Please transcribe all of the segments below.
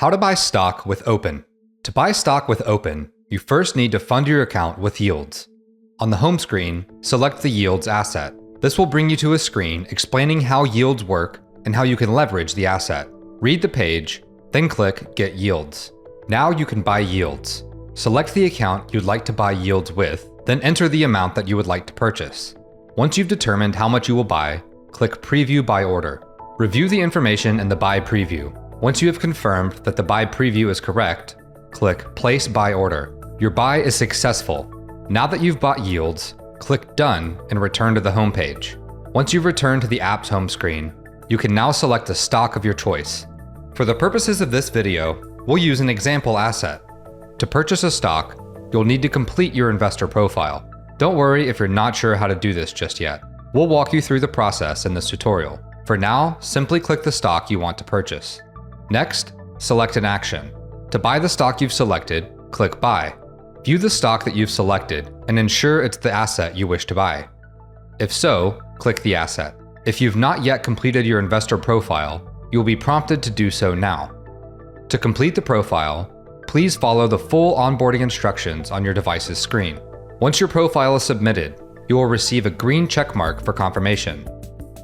How to buy stock with Open. To buy stock with Open, you first need to fund your account with Yields. On the home screen, select the Yields asset. This will bring you to a screen explaining how Yields work and how you can leverage the asset. Read the page, then click Get Yields. Now you can buy Yields. Select the account you'd like to buy Yields with, then enter the amount that you would like to purchase. Once you've determined how much you will buy, click Preview Buy Order. Review the information in the Buy Preview. Once you have confirmed that the Buy Preview is correct, click Place Buy Order. Your buy is successful. Now that you've bought Yields, click Done and return to the home page. Once you've returned to the app's home screen, you can now select a stock of your choice. For the purposes of this video, we'll use an example asset. To purchase a stock, you'll need to complete your investor profile. Don't worry if you're not sure how to do this just yet. We'll walk you through the process in this tutorial. For now, simply click the stock you want to purchase. Next, select an action. To buy the stock you've selected, click Buy. View the stock that you've selected and ensure it's the asset you wish to buy. If so, click the asset. If you've not yet completed your investor profile, you'll be prompted to do so now. To complete the profile, please follow the full onboarding instructions on your device's screen. Once your profile is submitted, you will receive a green check mark for confirmation.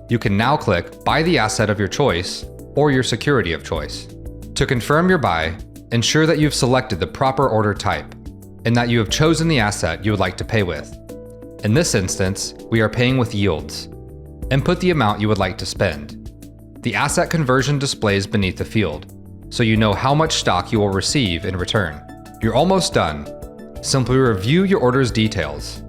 You can now click Buy the asset of your choice or your security of choice. To confirm your buy, ensure that you've selected the proper order type and that you have chosen the asset you would like to pay with. In this instance, we are paying with Yields. Input the amount you would like to spend. The asset conversion displays beneath the field, so you know how much stock you will receive in return. You're almost done. Simply review your order's details.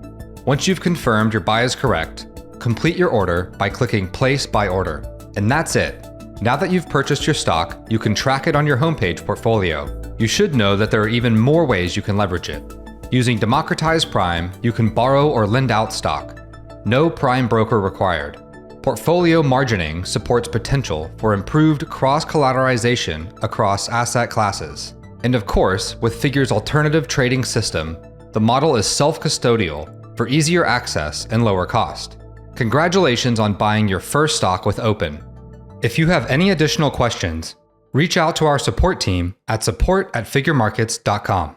Once you've confirmed your buy is correct, complete your order by clicking Place Buy Order. And that's it. Now that you've purchased your stock, you can track it on your homepage portfolio. You should know that there are even more ways you can leverage it. Using Democratized Prime, you can borrow or lend out stock. No prime broker required. Portfolio margining supports potential for improved cross-collateralization across asset classes. And of course, with Figure's alternative trading system, the model is self-custodial for easier access and lower cost. Congratulations on buying your first stock with Open. If you have any additional questions, reach out to our support team at support@figuremarkets.com.